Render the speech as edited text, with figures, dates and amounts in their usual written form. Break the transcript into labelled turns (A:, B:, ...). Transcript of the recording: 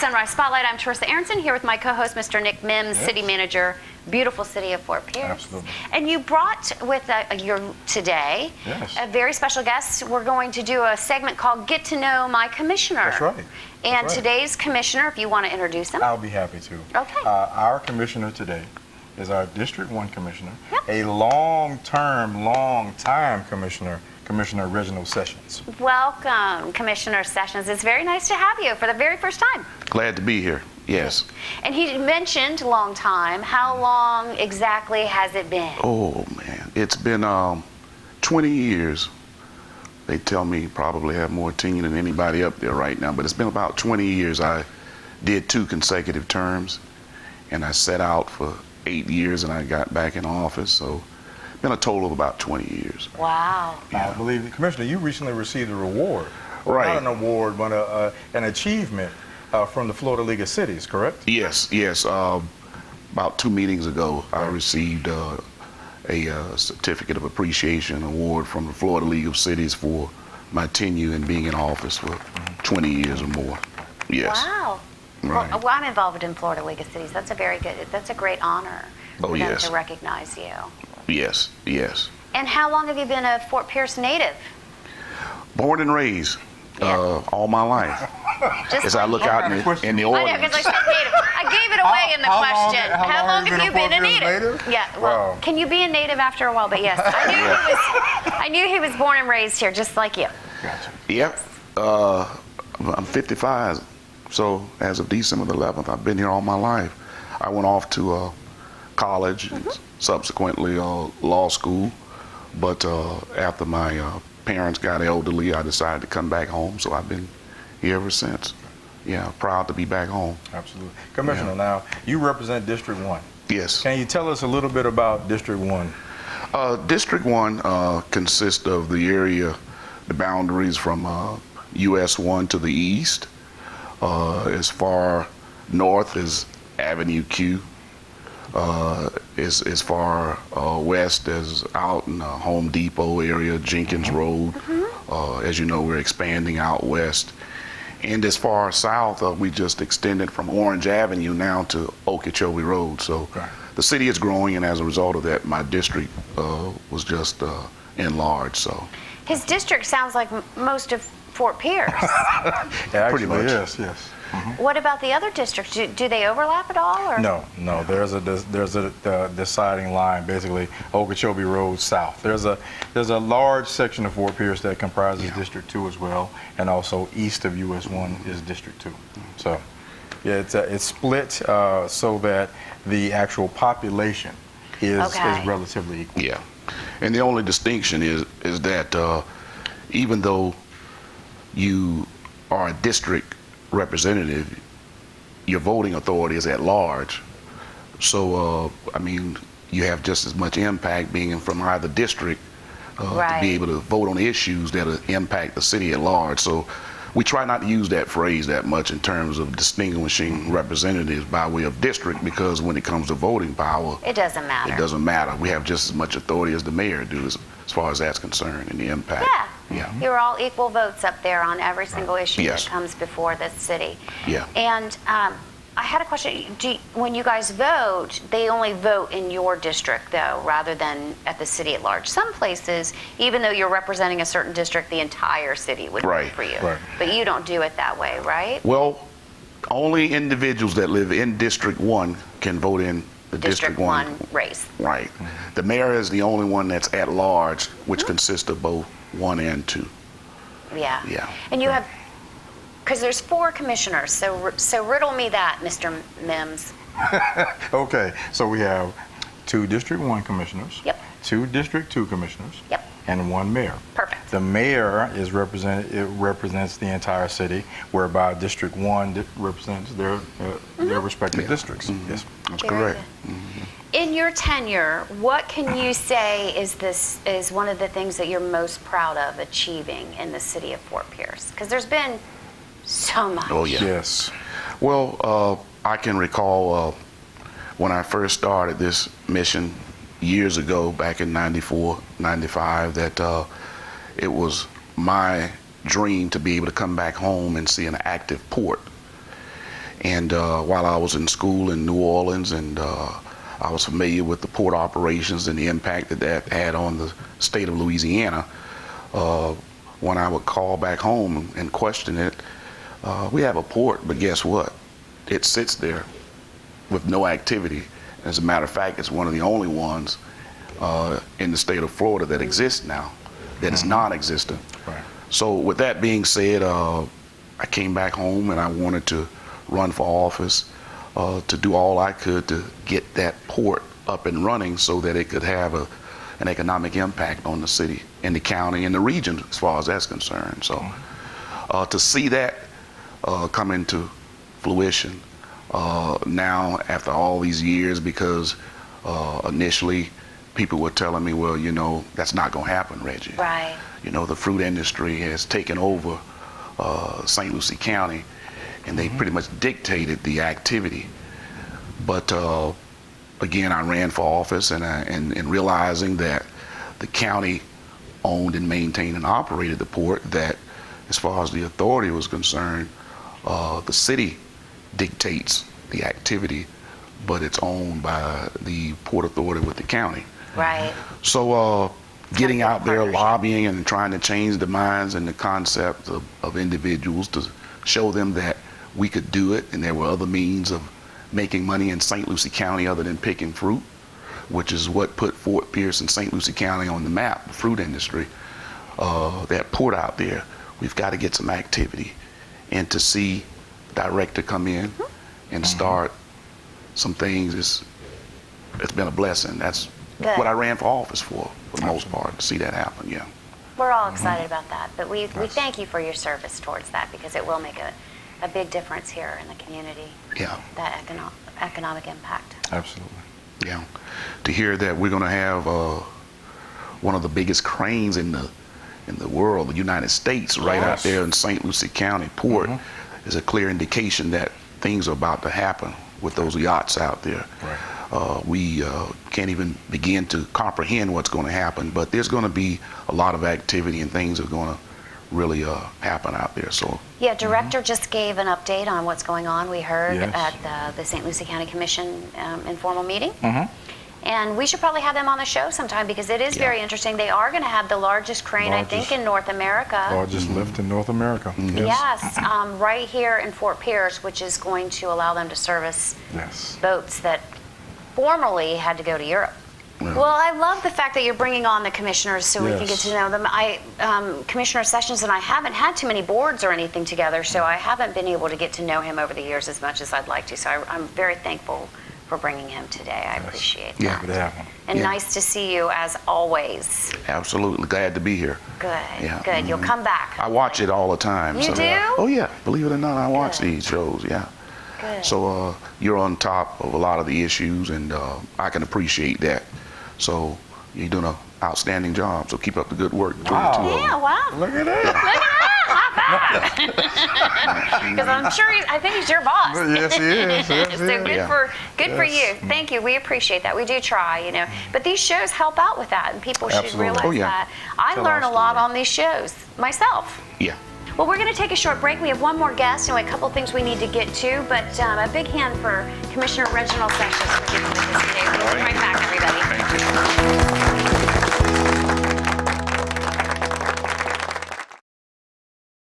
A: Sunrise Spotlight. I'm Teresa Aronson here with my co-host, Mr. Nick Mims, City Manager, beautiful city of Fort Pierce.
B: Absolutely.
A: And you brought with you today a very special guest. We're going to do a segment called Get to Know My Commissioner.
B: That's right.
A: And today's commissioner, if you want to introduce him.
B: I'll be happy to.
A: Okay.
B: Our commissioner today is our District 1 commissioner, a long-time commissioner, Commissioner Reggie Sessions.
A: Welcome, Commissioner Sessions. It's very nice to have you for the very first time.
C: Glad to be here, yes.
A: And he mentioned long time. How long exactly has it been?
C: Oh, man. It's been 20 years. They tell me probably have more tenure than anybody up there right now, but it's been about 20 years. I did 2 consecutive terms, and I set out for 8 years, and I got back in office, so it's been a total of about 20 years.
A: Wow.
B: I believe, Commissioner, you recently received a reward.
C: Right.
B: Not an award, but an achievement from the Florida League of Cities, correct?
C: Yes. About 2 meetings ago, I received a certificate of appreciation award from the Florida League of Cities for my tenure and being in office for 20 years or more. Yes.
A: Wow.
C: Right.
A: Well, I'm involved in Florida League of Cities. That's a great honor for them to recognize you.
C: Yes.
A: And how long have you been a Fort Pierce native?
C: Born and raised all my life.
A: Just
C: As I look out in the audience.
A: I know, because I said native. I gave it away in the question. How long have you been a native? Yeah, well,
B: Wow.
A: can you be a native after a while? But yes, I knew he was born and raised here, just like you.
B: Gotcha.
C: Yep. I'm 55, so as of December the 11th, I've been here all my life. I went off to college, and subsequently law school, but after my parents got elderly, I decided to come back home, so I've been here ever since. Yeah, proud to be back home.
B: Absolutely. Commissioner, now, you represent District 1.
C: Yes.
B: Can you tell us a little bit about District 1?
C: District 1 consists of the area, the boundaries from US 1 to the east, as far north as Avenue Q, as far west as out in the Home Depot area, Jenkins Road. As you know, we're expanding out west. And as far south, we just extended from Orange Avenue now to Okeechobee Road. So the city is growing, and as a result of that, my district was just enlarged. So
A: His district sounds like most of Fort Pierce.
B: Pretty much. Yes.
A: What about the other districts? Do they overlap at all? Or?
B: No. There's a deciding line, basically Okeechobee Road south. There's a large section of Fort Pierce that comprises District 2 as well, and also east of US 1 is District 2. So, yeah, it's split so that the actual population is relatively equal.
C: yeah, and the only distinction is that even though you are a district representative, your voting authority is at large. So, I mean, you have just as much impact being from either district to be able to vote on issues that impact the city at large. So we try not to use that phrase that much in terms of distinguishing representatives by way of district, because when it comes to voting power,
A: it doesn't matter.
C: It doesn't matter. We have just as much authority as the mayor does as far as that's concerned, and the impact.
A: Yeah. You're all equal votes up there on every single issue that comes before the city.
C: Yeah.
A: And I had a question. When you guys vote, they only vote in your district, though, rather than at the city at large. Some places, even though you're representing a certain district, the entire city would vote for you. But you don't do it that way, right?
C: Well, only individuals that live in District 1 can vote in the District 1
A: race.
C: Right. The mayor is the only one that's at large, which consists of both 1 and 2.
A: Yeah.
C: Yeah.
A: And you have, because there's 4 commissioners, so riddle me that, Mr. Mims.
B: Okay, so we have 2 District 1 commissioners, 2 District 2 commissioners, and 1 mayor.
A: Perfect.
B: The mayor represents the entire city, whereby District 1 represents their respective districts. Yes,
C: that's correct.
A: In your tenure, what can you say is one of the things that you're most proud of achieving in the city of Fort Pierce? Because there's been so much.
C: Oh, yeah.
B: Yes.
C: Well, I can recall when I first started this mission years ago, back in 94, 95, that it was my dream to be able to come back home and see an active port. And while I was in school in New Orleans, and I was familiar with the port operations and the impact that that had on the state of Louisiana, when I would call back home and question it, we have a port, but guess what? It sits there with no activity. As a matter of fact, it's one of the only ones in the state of Florida that exists now, that is non-existent.
B: Right.
C: So with that being said, I came back home and I wanted to run for office, to do all I could to get that port up and running so that it could have an economic impact on the city and the county and the region as far as that's concerned. So to see that come into fruition now after all these years, because initially people were telling me, well, you know, that's not going to happen, Reggie.
A: Right.
C: You know, the fruit industry has taken over St. Lucie County, and they pretty much dictated the activity. But again, I ran for office, and realizing that the county owned and maintained and operated the port, that as far as the authority was concerned, the city dictates the activity, but it's owned by the Port Authority with the county.
A: Right.
C: So getting out there
A: Partnership.
C: lobbying and trying to change the minds and the concepts of individuals to show them that we could do it, and there were other means of making money in St. Lucie County other than picking fruit, which is what put Fort Pierce and St. Lucie County on the map, the fruit industry. That port out there, we've got to get some activity, and to see the director come in and start some things, it's been a blessing. That's
A: Good.
C: what I ran for office for the most part, to see that happen. Yeah.
A: We're all excited about that, but we thank you for your service towards that, because it will make a big difference here in the community,
C: Yeah.
A: that economic impact.
B: Absolutely.
C: Yeah. To hear that we're going to have one of the biggest cranes in the world, the United States, right out
B: Yes.
C: there in St. Lucie County Port, is a clear indication that things are about to happen with those yachts out there.
B: Right.
C: We can't even begin to comprehend what's going to happen, but there's going to be a lot of activity, and things are going to really happen out there. So
A: Yeah, Director just gave an update on what's going on. We heard
B: Yes.
A: at the St. Lucie County Commission informal meeting.
B: Mhm.
A: And we should probably have them on the show sometime, because it is
C: Yeah.
A: very interesting. They are going to have the largest crane, I think,
B: Largest.
A: in North America.
B: Largest lift in North America.
A: Yes, right here in Fort Pierce, which is going to allow them to service
B: Yes.
A: boats that formerly had to go to Europe. Well, I love the fact that you're bringing on the commissioners so we can get
B: Yes.
A: to know them. Commissioner Sessions and I haven't had too many boards or anything together, so I haven't been able to get to know him over the years as much as I'd like to. So I'm very thankful for bringing him today. I appreciate
C: Yeah.
A: that.
B: Good to have him.
A: And
C: Yeah.
A: nice to see you as always.
C: absolutely glad to be here.
A: Good,
C: Yeah.
A: good. You'll come back.
C: I watch it all the time.
A: You
C: so,
A: do?
C: Oh yeah, believe it or not, I watch
A: Good.
C: these shows. Yeah.
A: Good.
C: So you're on top of a lot of the issues, and I can appreciate that. So you're doing an outstanding job. So keep up the good work. between the two of
A: Yeah,
C: them.
A: wow.
B: Look at that.
A: Look at that. High five. Because I'm sure I think he's your boss.
B: Yes, he is. Yes, he
A: So
B: is.
A: good
C: Yeah.
A: for you. Thank you. We appreciate that. We do try, you know. But these shows help out with that, and people should
B: Absolutely.
A: realize
C: Oh, yeah.
A: that. I
B: Tell
A: learn
B: our
A: a lot
B: story.
A: on these shows myself.
C: Yeah.
A: Well, we're going to take a short break. We have one more guest and a couple things we need to get to, but a big hand for Commissioner Reginald Sessions for being with us today. We'll be right back, everybody.
C: Thank you.